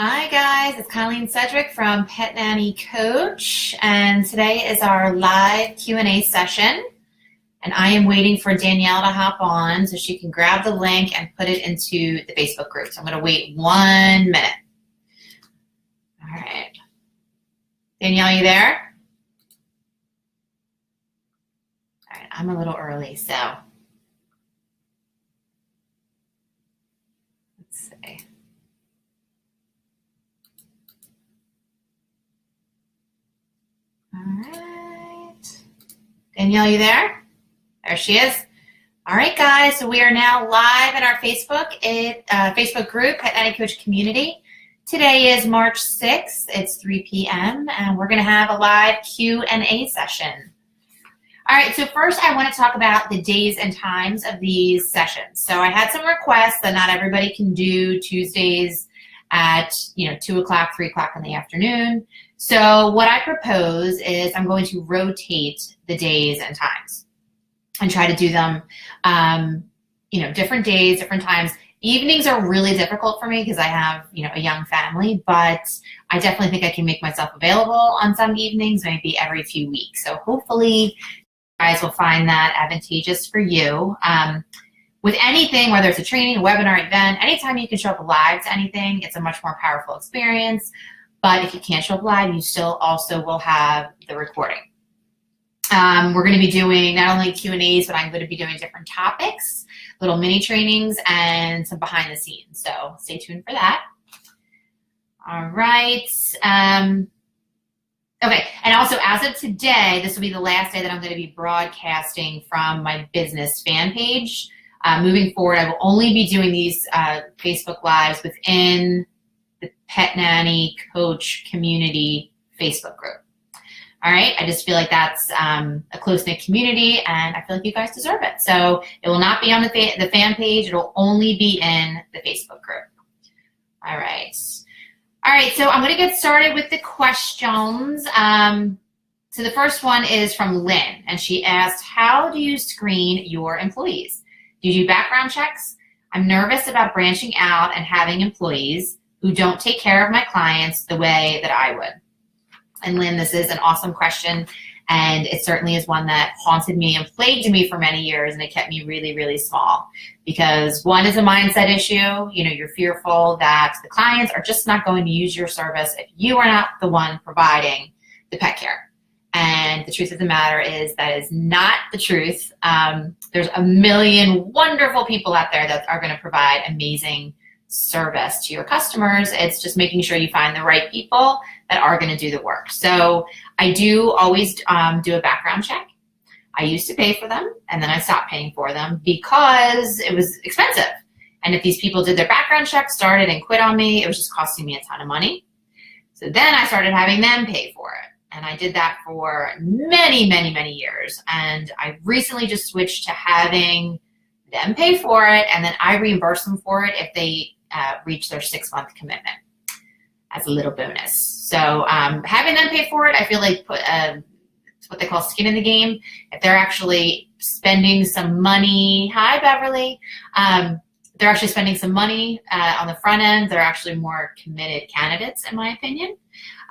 Hi guys, it's Colleen Sedgwick from Pet Nanny Coach, and today is our live Q&A session, and I am waiting for Danielle to hop on so she can grab the link and put it into the Facebook group. So I'm going to wait 1 minute. All right. Danielle, you there? All right, I'm a little early, so let's see. All right. Danielle, you there? There she is. All right, guys. So we are now live in our Facebook group, Pet Nanny Coach Community. Today is March 6th. It's 3 p.m. and we're going to have a live Q&A session. All right. So first, I want to talk about the days and times of these sessions. So I had some requests that not everybody can do Tuesdays at 2 o'clock, 3 o'clock in the afternoon. So what I propose is I'm going to rotate the days and times and try to do them, different days, different times. Evenings are really difficult for me because I have, a young family, but I definitely think I can make myself available on some evenings, maybe every few weeks. So hopefully you guys will find that advantageous for you. With anything, whether it's a training, a webinar, event, anytime you can show up live to anything, it's a much more powerful experience. But if you can't show up live, you still also will have the recording. We're going to be doing not only Q&As, but I'm going to be doing different topics, little mini trainings, and some behind the scenes. So stay tuned for that. All right. Okay. And also, as of today, this will be the last day that I'm going to be broadcasting from my business fan page. Moving forward, I will only be doing these Facebook Lives within the Pet Nanny Coach Community Facebook group. All right, I just feel like that's a close-knit community, and I feel like you guys deserve it. So it will not be on the fan page. It will only be in the Facebook group. All right. All right, so I'm going to get started with the questions. So the first one is from Lynn, and she asked, how do you screen your employees? Do you do background checks? I'm nervous about branching out and having employees who don't take care of my clients the way that I would. And Lynn, this is an awesome question, and it certainly is one that haunted me and plagued me for many years, and it kept me really, really small. Because one is a mindset issue. You're fearful that the clients are just not going to use your service if you are not the one providing the pet care. And the truth of the matter is that is not the truth. There's a million wonderful people out there that are going to provide amazing service to your customers. It's just making sure you find the right people that are going to do the work. So I do always do a background check. I used to pay for them, and then I stopped paying for them because it was expensive. And if these people did their background check, started and quit on me, it was just costing me a ton of money. So then I started having them pay for it. And I did that for many, many, many years. And I recently just switched to having them pay for it, and then I reimburse them for it if they reach their 6-month commitment as a little bonus. So having them pay for it, I feel like it's what they call skin in the game. If they're actually spending some money, hi Beverly, they're actually spending some money on the front end, they're actually more committed candidates, in my opinion.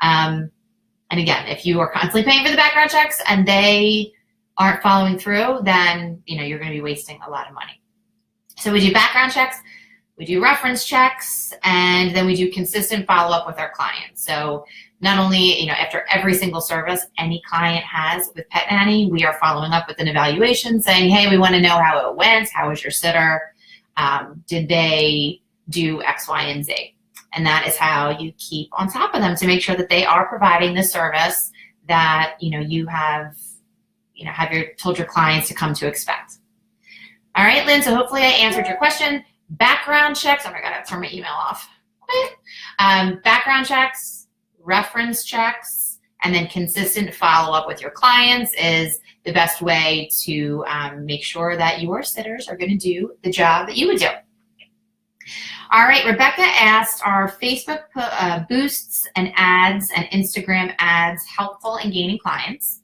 And again, if you are constantly paying for the background checks and they aren't following through, then you're going to be wasting a lot of money. So we do background checks, we do reference checks, and then we do consistent follow-up with our clients. So not only, after every single service any client has with Pet Nanny, we are following up with an evaluation saying, hey, we want to know how it went. How was your sitter? Did they do X, Y, and Z? And that is how you keep on top of them to make sure that they are providing the service that, you have told your clients to come to expect. All right, Lynn, so hopefully I answered your question. Background checks, oh my God, I turn my email off. Background checks, reference checks, and then consistent follow-up with your clients is the best way to make sure that your sitters are going to do the job that you would do. All right, Rebecca asked, are Facebook boosts and ads and Instagram ads helpful in gaining clients?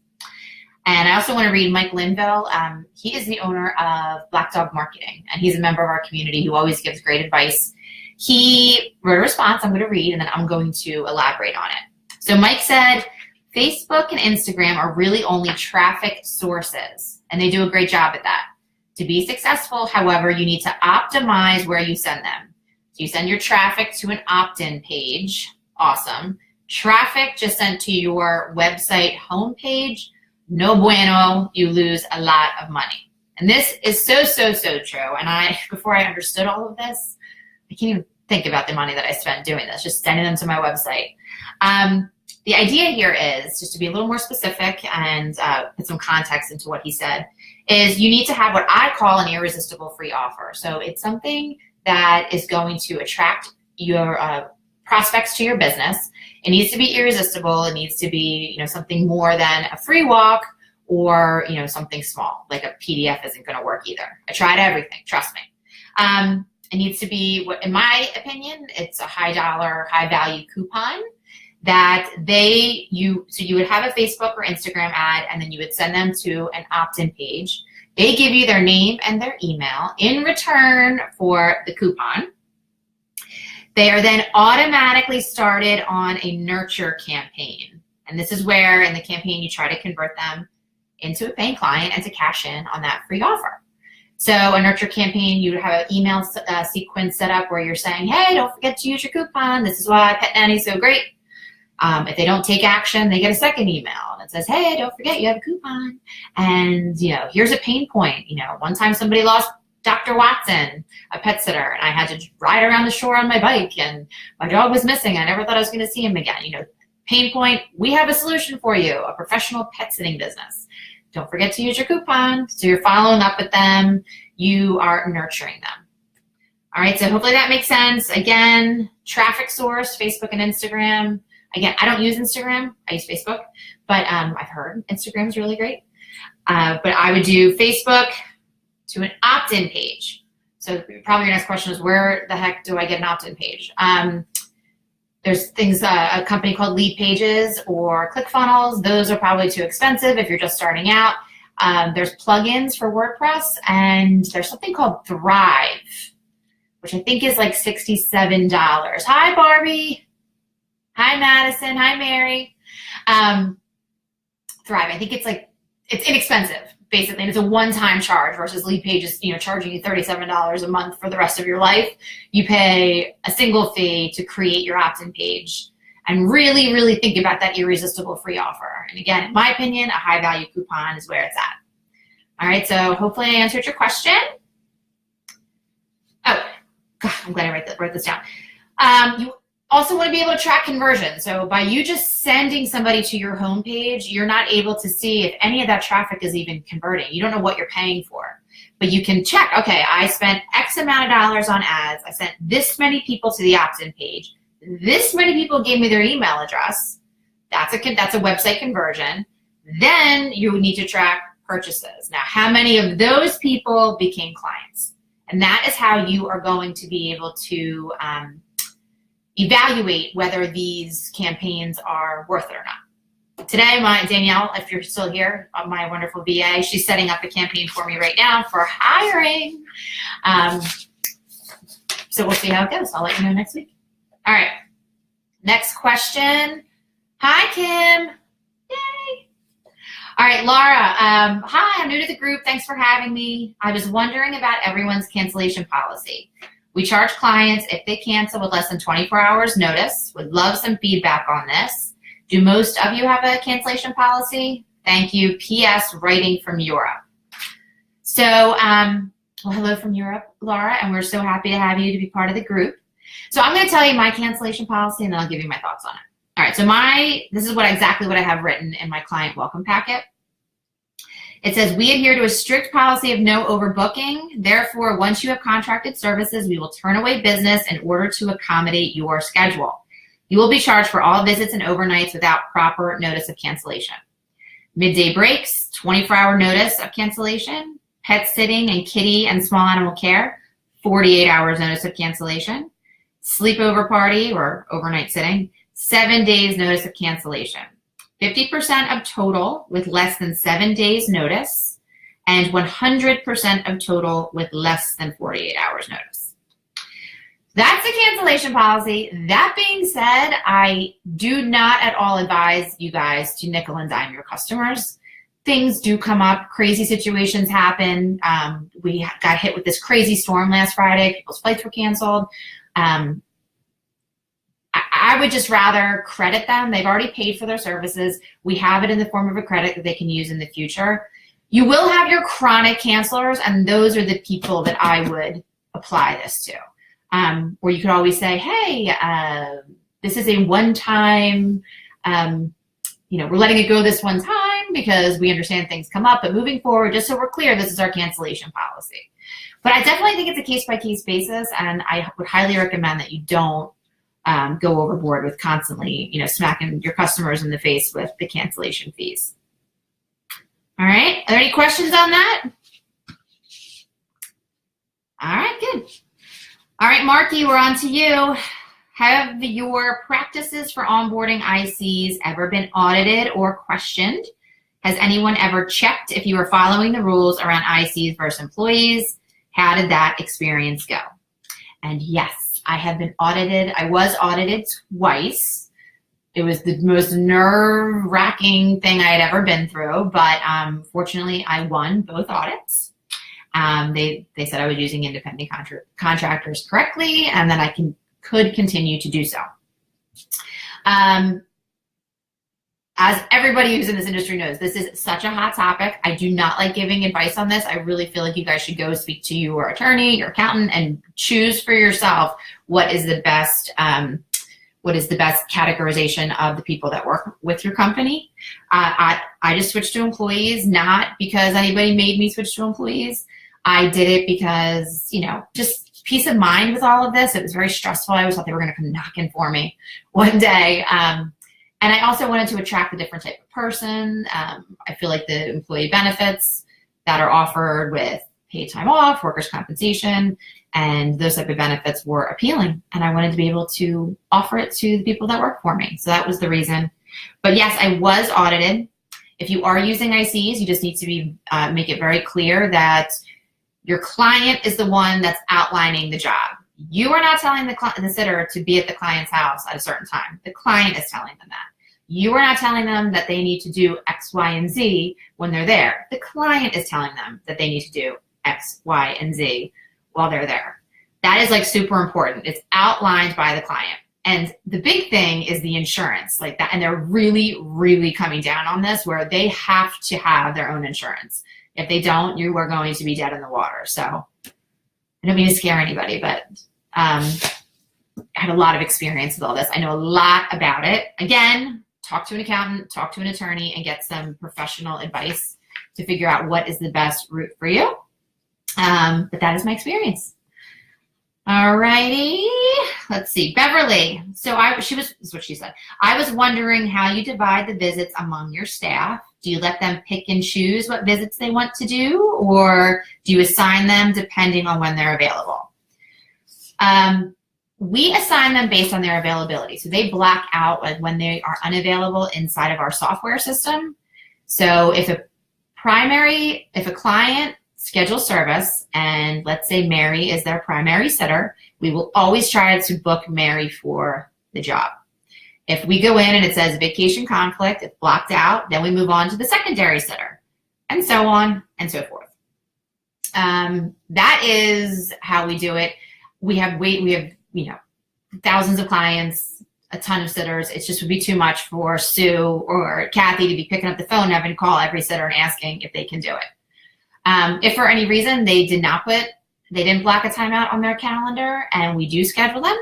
And I also want to read Mike Linville. He is the owner of Black Dog Marketing, and he's a member of our community who always gives great advice. he wrote a response I'm going to read, and then I'm going to elaborate on it. So Mike said, Facebook and Instagram are really only traffic sources, and they do a great job at that. To be successful, however, you need to optimize where you send them. So you send your traffic to an opt-in page. Awesome. Traffic just sent to your website homepage, no bueno, you lose a lot of money. And this is so true. And before I understood all of this, I can't even think about the money that I spent doing this, just sending them to my website. The idea here is, just to be a little more specific and put some context into what he said, is you need to have what I call an irresistible free offer. So it's something that is going to attract your prospects to your business. It needs to be irresistible. It needs to be, something more than a free walk or, something small, like a PDF isn't going to work either. I tried everything, trust me. It needs to be, in my opinion, it's a high dollar, high value coupon that you would have a Facebook or Instagram ad, and then you would send them to an opt-in page. They give you their name and their email in return for the coupon. They are then automatically started on a nurture campaign. And this is where in the campaign you try to convert them into a paying client and to cash in on that free offer. So a nurture campaign, you would have an email sequence set up where you're saying, hey, don't forget to use your coupon. This is why Pet Nanny is so great. If they don't take action, they get a second email and it says, hey, don't forget you have a coupon. And, here's a pain point. One time somebody lost Dr. Watson, a pet sitter, and I had to ride around the shore on my bike and my dog was missing. I never thought I was going to see him again. Pain point, we have a solution for you, a professional pet sitting business. Don't forget to use your coupon. So you're following up with them. You are nurturing them. All right, so hopefully that makes sense. Again, traffic source, Facebook and Instagram. Again, I don't use Instagram. I use Facebook, but I've heard Instagram is really great. But I would do Facebook to an opt-in page. So probably your next question is, where the heck do I get an opt-in page? There's things, a company called Lead Pages or ClickFunnels. Those are probably too expensive if you're just starting out. There's plugins for WordPress, and there's something called Thrive, which I think is like $67. Hi, Barbie. Hi, Madison. Hi, Mary. Thrive, I think it's inexpensive, basically, and it's a one-time charge versus Lead Pages, charging you $37 a month for the rest of your life. You pay a single fee to create your opt-in page and really, really think about that irresistible free offer. And again, in my opinion, a high-value coupon is where it's at. All right, so hopefully I answered your question. Oh, God, I'm glad I wrote this down. You also want to be able to track conversion. So by you just sending somebody to your homepage, you're not able to see if any of that traffic is even converting. You don't know what you're paying for. But you can check, okay, I spent X amount of dollars on ads. I sent this many people to the opt-in page. This many people gave me their email address. That's a website conversion. Then you would need to track purchases. Now, how many of those people became clients? And that is how you are going to be able to evaluate whether these campaigns are worth it or not. Today, Danielle, if you're still here, my wonderful VA, she's setting up a campaign for me right now for hiring. So we'll see how it goes. I'll let you know next week. All right, next question. Hi, Kim. Yay. All right, Laura. Hi, I'm new to the group. Thanks for having me. I was wondering about everyone's cancellation policy. We charge clients if they cancel with less than 24 hours notice. Would love some feedback on this. Do most of you have a cancellation policy? Thank you. P.S. Writing from Europe. So, well, hello from Europe, Laura, and we're so happy to have you to be part of the group. So I'm going to tell you my cancellation policy, and then I'll give you my thoughts on it. All right, so this is exactly what I have written in my client welcome packet. It says, we adhere to a strict policy of no overbooking. Therefore, once you have contracted services, we will turn away business in order to accommodate your schedule. You will be charged for all visits and overnights without proper notice of cancellation. Midday breaks, 24-hour notice of cancellation. Pet sitting and kitty and small animal care, 48 hours notice of cancellation. Sleepover party or overnight sitting, 7 days notice of cancellation. 50% of total with less than 7 days notice, and 100% of total with less than 48 hours notice. That's the cancellation policy. That being said, I do not at all advise you guys to nickel and dime your customers. Things do come up. Crazy situations happen. We got hit with this crazy storm last Friday. People's flights were canceled. I would just rather credit them. They've already paid for their services. We have it in the form of a credit that they can use in the future. You will have your chronic cancelers, and those are the people that I would apply this to. Where you could always say, hey, this is a one-time, we're letting it go this one time because we understand things come up, but moving forward, just so we're clear, this is our cancellation policy. But I definitely think it's a case-by-case basis, and I would highly recommend that you don't go overboard with constantly, smacking your customers in the face with the cancellation fees. All right, are there any questions on that? All right, good. All right, Marky, we're on to you. Have your practices for onboarding ICs ever been audited or questioned? Has anyone ever checked if you were following the rules around ICs versus employees? How did that experience go? And yes, I have been audited. I was audited twice. It was the most nerve-wracking thing I had ever been through, but fortunately, I won both audits. They said I was using independent contractors correctly, and that I could continue to do so. As everybody who's in this industry knows, this is such a hot topic. I do not like giving advice on this. I really feel like you guys should go speak to your attorney, your accountant, and choose for yourself what is the best categorization of the people that work with your company. I just switched to employees, not because anybody made me switch to employees. I did it because, just peace of mind with all of this. It was very stressful. I always thought they were going to come knocking for me one day. And I also wanted to attract a different type of person. I feel like the employee benefits that are offered with paid time off, workers' compensation, and those type of benefits were appealing. And I wanted to be able to offer it to the people that work for me. So that was the reason. But yes, I was audited. If you are using ICs, you just need to make it very clear that your client is the one that's outlining the job. You are not telling the sitter to be at the client's house at a certain time. The client is telling them that. You are not telling them that they need to do X, Y, and Z when they're there. The client is telling them that they need to do X, Y, and Z while they're there. That is super important. It's outlined by the client. And the big thing is the insurance like that. And they're really, really coming down on this where they have to have their own insurance. If they don't, you are going to be dead in the water. So I don't mean to scare anybody, but I have a lot of experience with all this. I know a lot about it. Again, talk to an accountant, talk to an attorney, and get some professional advice to figure out what is the best route for you. But that is my experience. All righty. Let's see. Beverly. So this is what she said. I was wondering how you divide the visits among your staff. Do you let them pick and choose what visits they want to do, or do you assign them depending on when they're available? We assign them based on their availability. So they block out when they are unavailable inside of our software system. So if a client schedules service, and let's say Mary is their primary sitter, we will always try to book Mary for the job. If we go in and it says vacation conflict, it's blocked out, then we move on to the secondary sitter, and so on and so forth. That is how we do it. We have thousands of clients, a ton of sitters. It just would be too much for Sue or Kathy to be picking up the phone, having to call every sitter and asking if they can do it. If for any reason they didn't block a timeout on their calendar and we do schedule them,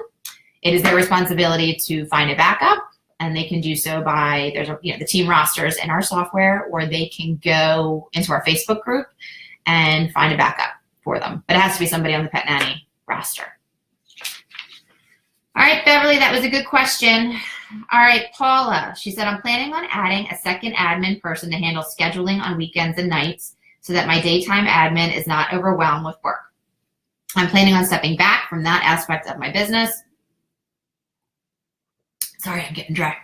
it is their responsibility to find a backup, and they can do so by the team rosters in our software, or they can go into our Facebook group and find a backup for them. But it has to be somebody on the Pet Nanny roster. All right, Beverly, that was a good question. All right, Paula, she said, I'm planning on adding a second admin person to handle scheduling on weekends and nights so that my daytime admin is not overwhelmed with work. I'm planning on stepping back from that aspect of my business. Sorry, I'm getting dry.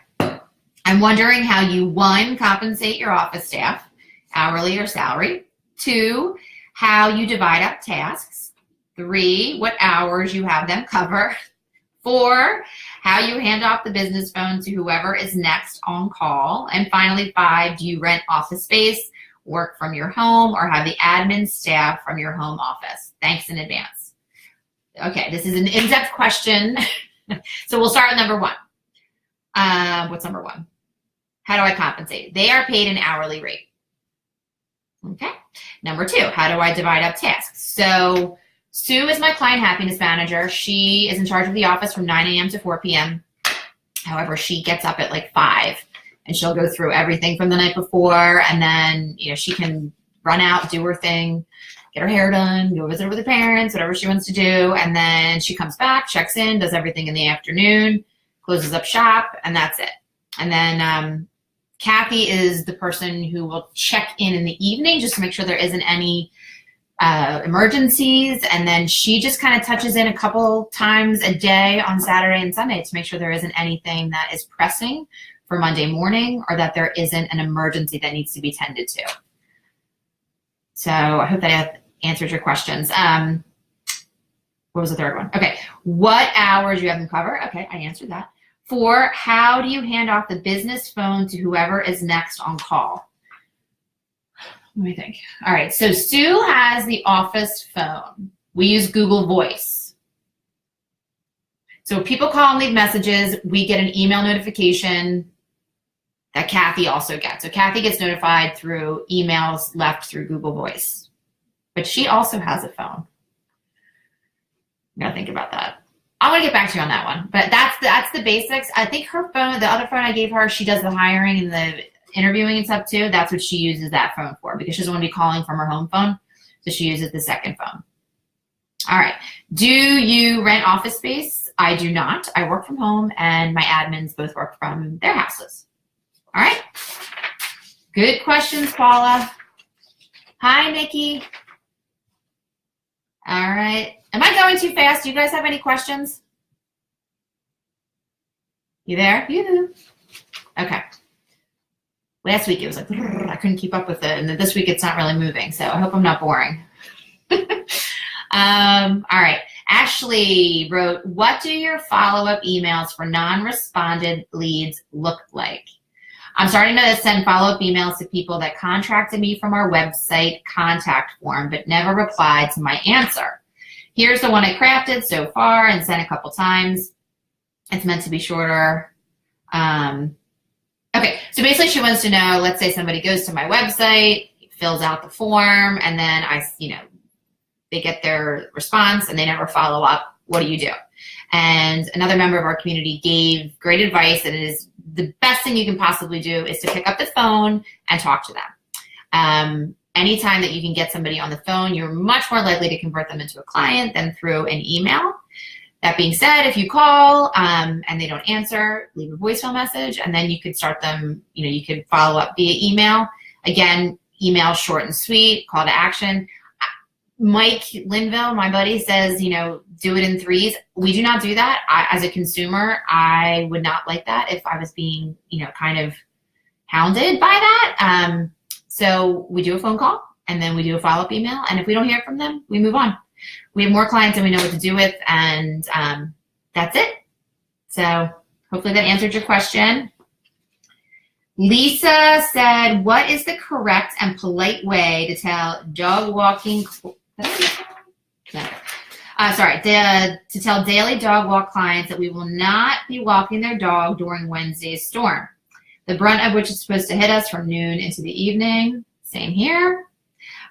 I'm wondering how you, 1, compensate your office staff, hourly or salary. 2, how you divide up tasks. 3, what hours you have them cover. 4, how you hand off the business phone to whoever is next on call. And finally, 5, do you rent office space, work from your home, or have the admin staff from your home office? Thanks in advance. Okay, this is an in-depth question. So we'll start with number 1. What's number 1? How do I compensate? They are paid an hourly rate. Okay. Number 2, how do I divide up tasks? So Sue is my client happiness manager. She is in charge of the office from 9 a.m. to 4 p.m. However, she gets up at like 5 and she'll go through everything from the night before, and then, you know, she can run out, do her thing, get her hair done, go visit with her parents, whatever she wants to do. And then she comes back, checks in, does everything in the afternoon, closes up shop, and that's it. And then Kathy is the person who will check in the evening just to make sure there isn't any emergencies, and then she just kind of touches in a couple times a day on Saturday and Sunday to make sure there isn't anything that is pressing for Monday morning, or that there isn't an emergency that needs to be tended to. So I hope that answers your questions. What was the third one? Okay, what hours do you have them cover? Okay, I answered that. 4, how do you hand off the business phone to whoever is next on call? Let me think. All right, so Sue has the office phone. We use Google Voice. So if people call and leave messages, we get an email notification that Kathy also gets. So Kathy gets notified through emails left through Google Voice. But she also has a phone. I gotta think about that. I want to get back to you on that one. But that's the basics. I think her phone, the other phone I gave her, she does the hiring and the interviewing and stuff too. That's what she uses that phone for, because she doesn't want to be calling from her home phone. So she uses the second phone. All right. Do you rent office space? I do not. I work from home, and my admins both work from their houses. All right. Good questions, Paula. Hi, Nikki. All right. Am I going too fast? Do you guys have any questions? You there? Yoo-hoo. Okay. Last week it was like, I couldn't keep up with it. And then this week it's not really moving. So I hope I'm not boring. All right. Ashley wrote, what do your follow-up emails for non-responded leads look like? I'm starting to send follow-up emails to people that contracted me from our website contact form, but never replied to my answer. Here's the one I crafted so far and sent a couple times. It's meant to be shorter. Okay, so basically she wants to know, let's say somebody goes to my website, fills out the form, and then they get their response and they never follow up. What do you do? And another member of our community gave great advice, and it is the best thing you can possibly do is to pick up the phone and talk to them. Anytime that you can get somebody on the phone, you're much more likely to convert them into a client than through an email. That being said, if you call and they don't answer, leave a voicemail message, and then you could start them, you could follow up via email. Again, email short and sweet, call to action. Mike Linville, my buddy, says, do it in 3s. We do not do that. As a consumer, I would not like that if I was being, kind of hounded by that. So we do a phone call, and then we do a follow-up email. And if we don't hear from them, we move on. We have more clients than we know what to do with, and that's it. So hopefully that answered your question. Lisa said, what is the correct and polite way to tell dog walking, to tell daily dog walk clients that we will not be walking their dog during Wednesday's storm, the brunt of which is supposed to hit us from noon into the evening? Same here.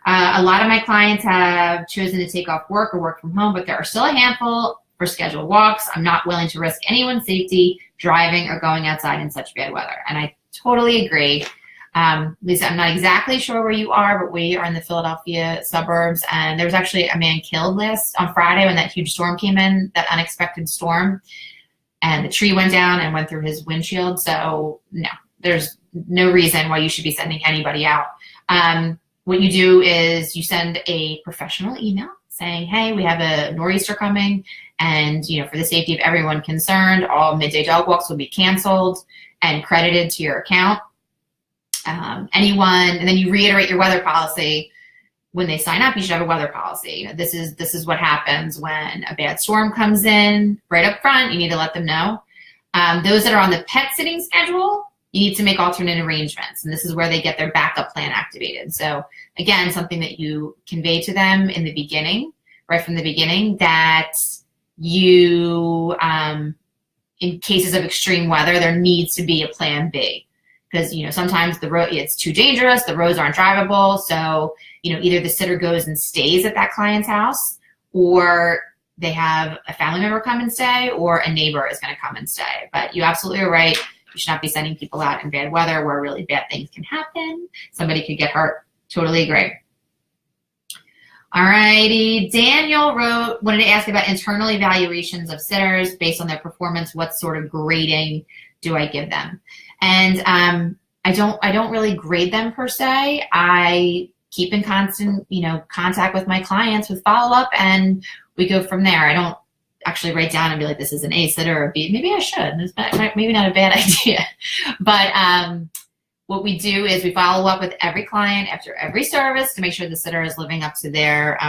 A lot of my clients have chosen to take off work or work from home, but there are still a handful for scheduled walks. I'm not willing to risk anyone's safety driving or going outside in such bad weather. And I totally agree. Lisa, I'm not exactly sure where you are, but we are in the Philadelphia suburbs, and there was actually a man killed on Friday when that huge storm came in, that unexpected storm, and the tree went down and went through his windshield. So no, there's no reason why you should be sending anybody out. What you do is you send a professional email saying, hey, we have a nor'easter coming, and for the safety of everyone concerned, all midday dog walks will be canceled and credited to your account. And then you reiterate your weather policy, when they sign up, you should have a weather policy. This is what happens when a bad storm comes in right up front. You need to let them know. Those that are on the pet sitting schedule, you need to make alternate arrangements. And this is where they get their backup plan activated. So again, something that you convey to them in the beginning, right from the beginning, that you, in cases of extreme weather, there needs to be a plan B. Because, sometimes the road, it's too dangerous, the roads aren't drivable. So, either the sitter goes and stays at that client's house, or they have a family member come and stay, or a neighbor is going to come and stay. But you absolutely are right. You should not be sending people out in bad weather where really bad things can happen. Somebody could get hurt. Totally agree. All righty. Daniel wanted to ask about internal evaluations of sitters based on their performance. What sort of grading do I give them? And I don't really grade them per se. I keep in constant, contact with my clients with follow-up, and we go from there. I don't actually write down and be like, this is an A sitter or a B. Maybe I should. It's maybe not a bad idea. But what we do is we follow up with every client after every service to make sure the sitter is living up to their,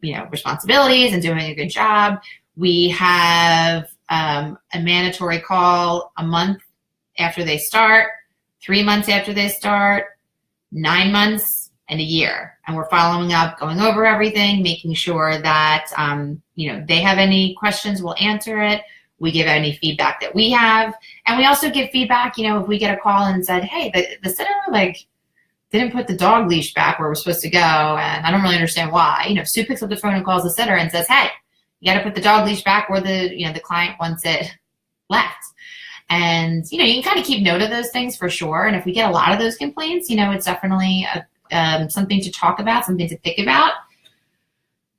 responsibilities and doing a good job. We have a mandatory call a month after they start, 3 months after they start, 9 months, and a year. And we're following up, going over everything, making sure that, they have any questions, we'll answer it. We give any feedback that we have. And we also give feedback, if we get a call and said, hey, the sitter, didn't put the dog leash back where we're supposed to go, and I don't really understand why. If Sue picks up the phone and calls the sitter and says, hey, you got to put the dog leash back where the client wants it left. And, you can kind of keep note of those things for sure. And if we get a lot of those complaints, it's definitely something to talk about, something to think about.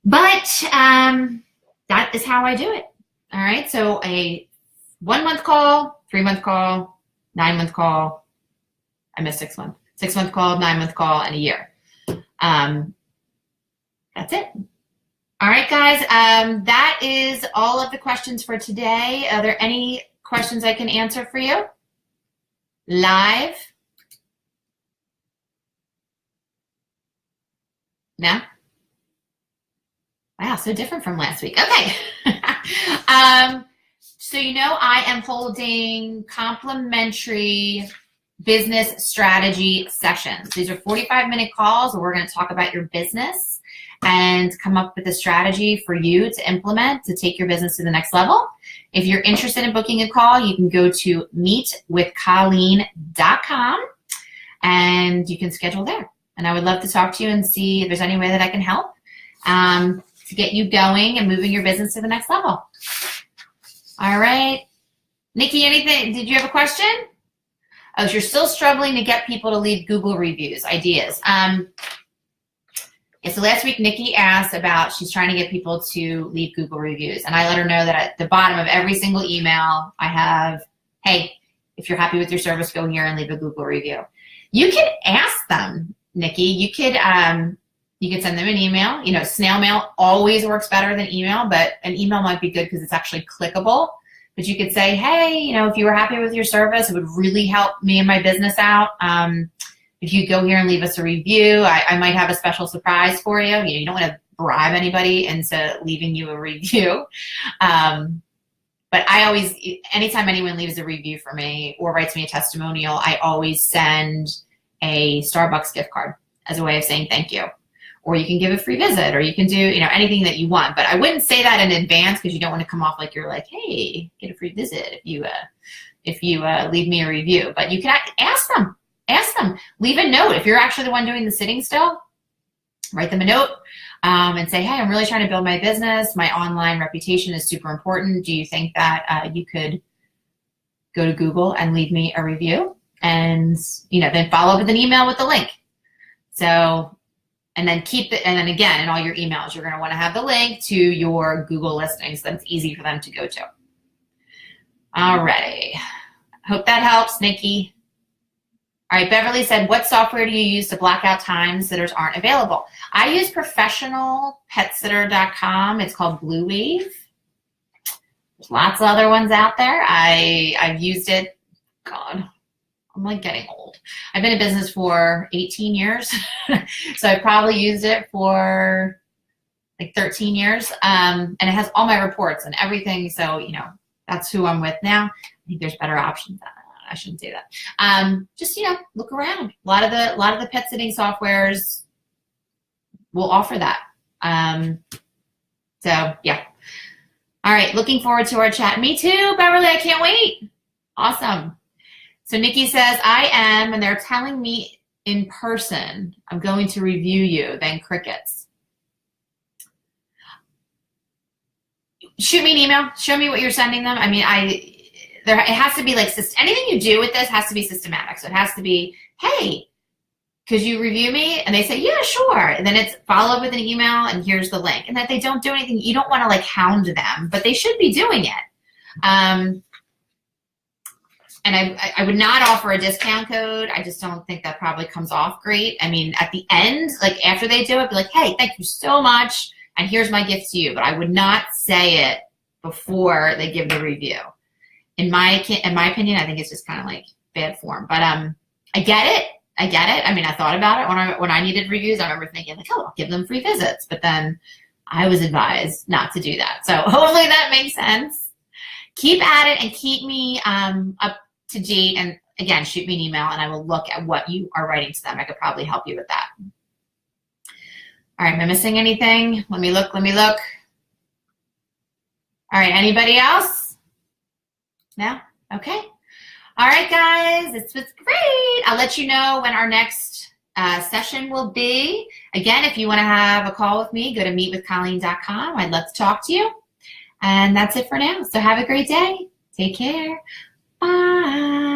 But that is how I do it. All right. So a 1 month call, 3 month call, 9 month call. I missed 6 month. 6 month call, 9 month call, and a year. That's it. All right, guys. That is all of the questions for today. Are there any questions I can answer for you? Live? No? Wow, so different from last week. Okay. So I am holding complimentary business strategy sessions. These are 45-minute calls where we're going to talk about your business and come up with a strategy for you to implement to take your business to the next level. If you're interested in booking a call, you can go to meetwithcolleen.com and you can schedule there. And I would love to talk to you and see if there's any way that I can help to get you going and moving your business to the next level. All right. Nikki, anything? Did you have a question? Oh, so you're still struggling to get people to leave Google reviews, ideas. So last week, Nikki asked about, she's trying to get people to leave Google reviews. And I let her know that at the bottom of every single email, I have, hey, if you're happy with your service, go here and leave a Google review. You could ask them, Nikki. You could send them an email. Snail mail always works better than email, but an email might be good because it's actually clickable. But you could say, hey, if you were happy with your service, it would really help me and my business out. If you go here and leave us a review, I might have a special surprise for you. You don't want to bribe anybody into leaving you a review. But I always, anytime anyone leaves a review for me or writes me a testimonial, I always send a Starbucks gift card as a way of saying thank you. Or you can give a free visit, or you can do, anything that you want. But I wouldn't say that in advance because you don't want to come off like you're like, hey, get a free visit if you leave me a review. But you can ask them. Leave a note. If you're actually the one doing the sitting still, write them a note and say, hey, I'm really trying to build my business. My online reputation is super important. Do you think that you could go to Google and leave me a review? And, then follow up with an email with the link. So, and then and then again, in all your emails, you're going to want to have the link to your Google listing so that it's easy for them to go to. Alrighty. Hope that helps, Nikki. All right, Beverly said, what software do you use to block out times sitters aren't available? I use professionalpetsitter.com. It's called Blue Wave. There's lots of other ones out there. I've used it, God, I'm like getting old. I've been in business for 18 years. So I probably used it for like 13 years. And it has all my reports and everything. So, you know, that's who I'm with now. I think there's better options. I shouldn't say that. Just, you know, look around. A lot of the pet sitting softwares will offer that. So yeah. All right. Looking forward to our chat. Me too, Beverly. I can't wait. Awesome. So Nikki says, I am, and they're telling me in person, I'm going to review you, then crickets. Shoot me an email. Show me what you're sending them. I mean, it has to be like, anything you do with this has to be systematic. So it has to be, hey, could you review me? And they say, yeah, sure. And then it's follow up with an email and here's the link. And that they don't do anything. You don't want to like hound them, but they should be doing it. And I would not offer a discount code. I just don't think that probably comes off great. I mean, at the end, like after they do it, be like, hey, thank you so much. And here's my gift to you. But I would not say it before they give the review. In my opinion, I think it's just kind of like bad form. But I get it. I mean, I thought about it when I needed reviews. I remember thinking like, oh, I'll give them free visits. But then I was advised not to do that. So hopefully that makes sense. Keep at it and keep me up to date. And again, shoot me an email and I will look at what you are writing to them. I could probably help you with that. All right, am I missing anything? Let me look. All right, anybody else? No? Okay. All right, guys, this was great. I'll let you know when our next session will be. Again, if you want to have a call with me, go to meetwithcolleen.com. I'd love to talk to you. And that's it for now. So have a great day. Take care. Bye.